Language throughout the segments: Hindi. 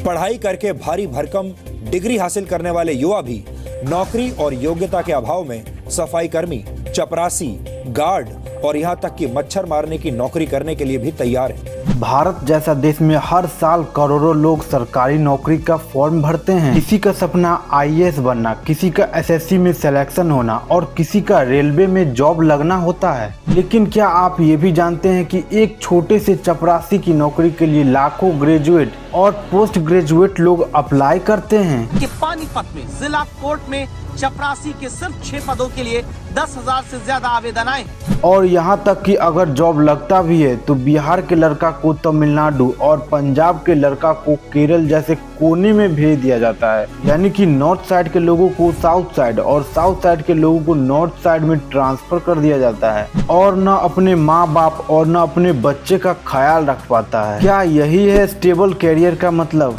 पढ़ाई करके भारी भरकम डिग्री हासिल करने वाले युवा भी नौकरी और योग्यता के अभाव में सफाई कर्मी, चपरासी, गार्ड और यहाँ तक कि मच्छर मारने की नौकरी करने के लिए भी तैयार है। भारत जैसा देश में हर साल करोड़ों लोग सरकारी नौकरी का फॉर्म भरते हैं। किसी का सपना आईएएस बनना, किसी का एसएससी में सिलेक्शन होना और किसी का रेलवे में जॉब लगना होता है। लेकिन क्या आप ये भी जानते हैं कि एक छोटे से चपरासी की नौकरी के लिए लाखों ग्रेजुएट और पोस्ट ग्रेजुएट लोग अप्लाई करते हैं। कि पानीपत में जिला कोर्ट में चपरासी के सिर्फ 6 पदों के लिए 10,000 से ज्यादा आवेदन आए। और यहाँ तक कि अगर जॉब लगता भी है तो बिहार के लड़का को तमिलनाडु और पंजाब के लड़का को केरल जैसे कोने में भेज दिया जाता है। यानी कि नॉर्थ साइड के लोगों को साउथ साइड और साउथ साइड के लोगों को नॉर्थ साइड में ट्रांसफर कर दिया जाता है और न अपने माँ बाप और न अपने बच्चे का ख्याल रख पाता है। क्या यही है स्टेबल कैरियर का मतलब?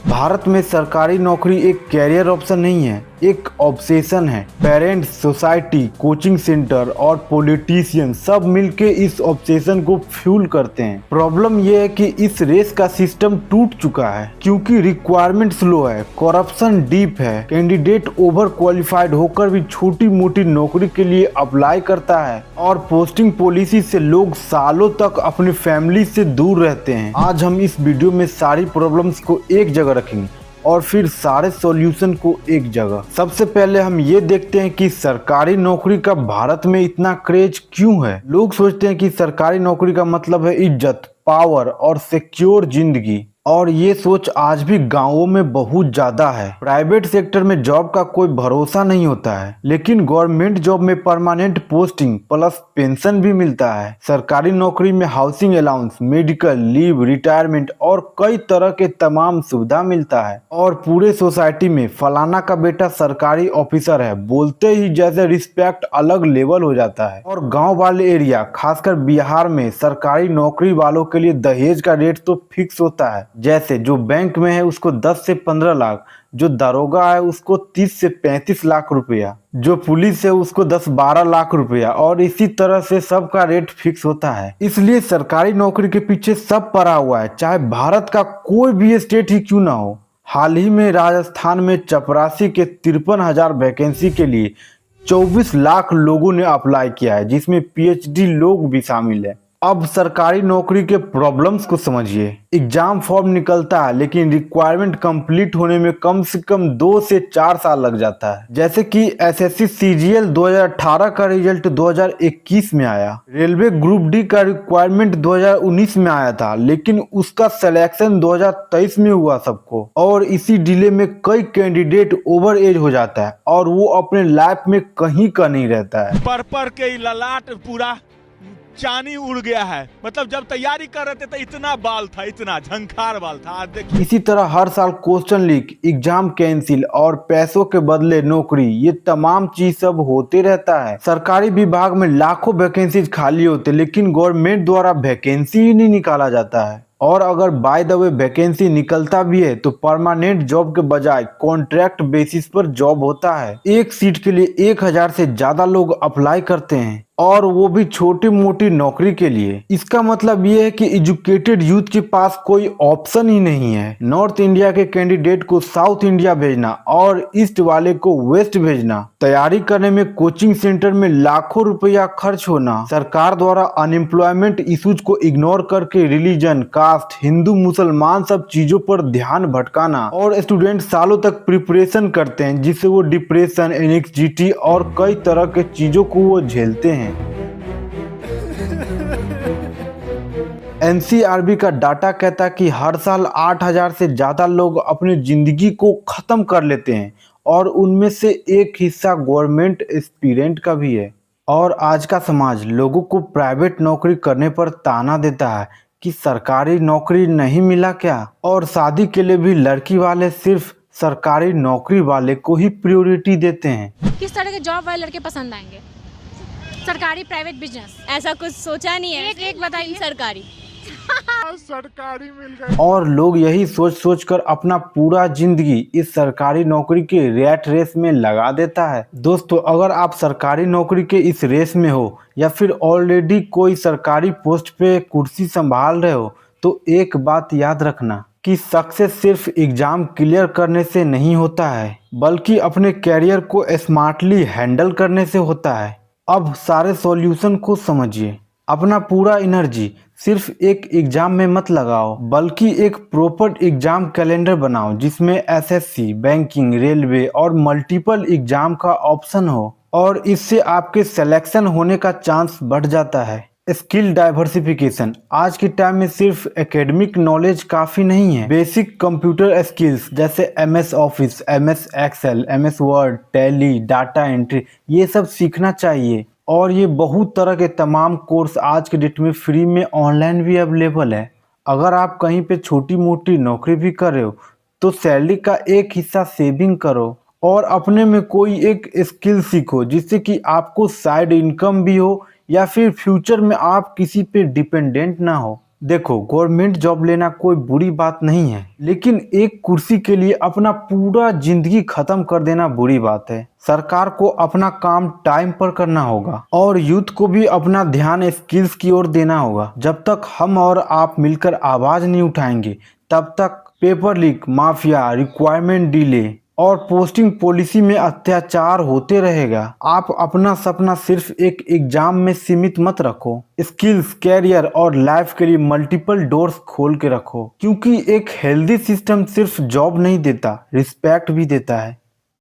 भारत में सरकारी नौकरी एक कैरियर ऑप्शन नहीं है, एक ऑब्सेशन है। पेरेंट्स, सोसाइटी, कोचिंग सेंटर और पॉलिटिशियन सब मिलके इस ऑब्सेशन को फ्यूल करते हैं। प्रॉब्लम यह है कि इस रेस का सिस्टम टूट चुका है क्योंकि रिक्वायरमेंट स्लो है, करप्शन डीप है, कैंडिडेट ओवर क्वालिफाइड होकर भी छोटी मोटी नौकरी के लिए अप्लाई करता है और पोस्टिंग पॉलिसी से लोग सालों तक अपने फैमिली से दूर रहते हैं। आज हम इस वीडियो में सारी प्रॉब्लम्स को एक जगह रखेंगे और फिर सारे सॉल्यूशन को एक जगह। सबसे पहले हम ये देखते हैं कि सरकारी नौकरी का भारत में इतना क्रेज क्यों है। लोग सोचते हैं कि सरकारी नौकरी का मतलब है इज्जत, पावर और सिक्योर जिंदगी, और ये सोच आज भी गांवों में बहुत ज्यादा है। प्राइवेट सेक्टर में जॉब का कोई भरोसा नहीं होता है, लेकिन गवर्नमेंट जॉब में परमानेंट पोस्टिंग प्लस पेंशन भी मिलता है। सरकारी नौकरी में housing allowance, medical leave, retirement और कई तरह के तमाम सुविधा मिलता है। और पूरे सोसाइटी में फलाना का बेटा सरकारी ऑफिसर है बोलते ही जैसे रिस्पेक्ट अलग लेवल हो जाता है। और गाँव वाले एरिया, खासकर बिहार में सरकारी नौकरी वालों के लिए दहेज का रेट तो फिक्स होता है। जैसे जो बैंक में है उसको 10 से 15 लाख, जो दारोगा है उसको 30 से 35 लाख रुपया, जो पुलिस है उसको 10-12 लाख रुपया, और इसी तरह से सबका रेट फिक्स होता है। इसलिए सरकारी नौकरी के पीछे सब पड़ा हुआ है, चाहे भारत का कोई भी स्टेट ही क्यों ना हो। हाल ही में राजस्थान में चपरासी के 53,000 वैकेंसी के लिए 24 लाख लोगों ने अप्लाई किया है, जिसमें पीएचडी लोग भी शामिल है। अब सरकारी नौकरी के प्रॉब्लम्स को समझिए। एग्जाम फॉर्म निकलता है लेकिन रिक्वायरमेंट कंप्लीट होने में कम से कम 2 से 4 साल लग जाता है। जैसे कि एसएससी सीजीएल 2018 का रिजल्ट 2021 में आया। रेलवे ग्रुप डी का रिक्वायरमेंट 2019 में आया था, लेकिन उसका सिलेक्शन 2023 में हुआ सबको। और इसी डिले में कई कैंडिडेट ओवर एज हो जाता है और वो अपने लाइफ में कहीं का नहीं रहता है। पर के ललाट पूरा चानी उड़ गया है। मतलब जब तैयारी कर रहे थे तो इतना बाल था, इतना झंखार बाल था। आज देखिए इसी तरह हर साल क्वेश्चन लीक, एग्जाम कैंसिल और पैसों के बदले नौकरी, ये तमाम चीज सब होते रहता है। सरकारी विभाग में लाखों वैकेंसीज खाली होते लेकिन गवर्नमेंट द्वारा वैकेंसी ही नहीं निकाला जाता है। और अगर बाय द वे वैकेंसी निकलता भी है तो परमानेंट जॉब के बजाय कॉन्ट्रैक्ट बेसिस पर जॉब होता है। एक सीट के लिए 1000 से ज्यादा लोग अप्लाई करते हैं और वो भी छोटी मोटी नौकरी के लिए। इसका मतलब ये है कि एजुकेटेड यूथ के पास कोई ऑप्शन ही नहीं है। नॉर्थ इंडिया के कैंडिडेट को साउथ इंडिया भेजना और ईस्ट वाले को वेस्ट भेजना, तैयारी करने में कोचिंग सेंटर में लाखों रुपया खर्च होना, सरकार द्वारा अनएम्प्लॉयमेंट इश्यूज को इग्नोर करके रिलीजन, कास्ट, हिंदू मुसलमान सब चीजों पर ध्यान भटकाना, और स्टूडेंट सालों तक प्रिपरेशन करते हैं जिससे वो डिप्रेशन, एंग्जाइटी और कई तरह के चीजों को वो झेलते हैं। एनसीआरबी का डाटा कहता है कि हर साल 8,000 से ज्यादा लोग अपनी जिंदगी को खत्म कर लेते हैं और उनमें से एक हिस्सा गवर्नमेंट एस्पिरेंट का भी है। और आज का समाज लोगों को प्राइवेट नौकरी करने पर ताना देता है कि सरकारी नौकरी नहीं मिला क्या, और शादी के लिए भी लड़की वाले सिर्फ सरकारी नौकरी वाले को ही प्रायोरिटी देते हैं। किस तरह के जॉब वाले लड़के पसंद आएंगे? सरकारी, प्राइवेट, बिजनेस? ऐसा कुछ सोचा नहीं है। एक बताइए। सरकारी सरकारी मिल गई। और लोग यही सोच सोच कर अपना पूरा जिंदगी इस सरकारी नौकरी के रैट रेस में लगा देता है। दोस्तों, अगर आप सरकारी नौकरी के इस रेस में हो या फिर ऑलरेडी कोई सरकारी पोस्ट पे कुर्सी संभाल रहे हो तो एक बात याद रखना कि सक्सेस सिर्फ एग्जाम क्लियर करने से नहीं होता है, बल्कि अपने कैरियर को स्मार्टली हैंडल करने से होता है। अब सारे सॉल्यूशन को समझिए। अपना पूरा एनर्जी सिर्फ एक एग्जाम में मत लगाओ, बल्कि एक प्रॉपर एग्जाम कैलेंडर बनाओ जिसमें एसएससी, बैंकिंग, रेलवे और मल्टीपल एग्जाम का ऑप्शन हो, और इससे आपके सिलेक्शन होने का चांस बढ़ जाता है। Skill diversification. आज के टाइम में सिर्फ एकेडमिक नॉलेज काफ़ी नहीं है। बेसिक कंप्यूटर स्किल्स जैसे MS Office, MS Excel, MS Word, Tally, data entry, ये सब सीखना चाहिए। और ये बहुत तरह के तमाम कोर्स आज के डेट में फ्री में ऑनलाइन भी अवेलेबल है। अगर आप कहीं पे छोटी मोटी नौकरी भी कर रहे हो तो सैलरी का एक हिस्सा सेविंग करो और अपने में कोई एक स्किल सीखो जिससे कि आपको साइड इनकम भी हो या फिर फ्यूचर में आप किसी पे डिपेंडेंट ना हो। देखो, गवर्नमेंट जॉब लेना कोई बुरी बात नहीं है, लेकिन एक कुर्सी के लिए अपना पूरा जिंदगी खत्म कर देना बुरी बात है। सरकार को अपना काम टाइम पर करना होगा और यूथ को भी अपना ध्यान स्किल्स की ओर देना होगा। जब तक हम और आप मिलकर आवाज नहीं उठाएंगे तब तक paper leak, mafia, requirement delay और पोस्टिंग पॉलिसी में अत्याचार होते रहेगा। आप अपना सपना सिर्फ एक एग्जाम में सीमित मत रखो। स्किल्स, कैरियर और लाइफ के लिए मल्टीपल डोर्स खोल के रखो, क्योंकि एक हेल्दी सिस्टम सिर्फ जॉब नहीं देता, रिस्पेक्ट भी देता है।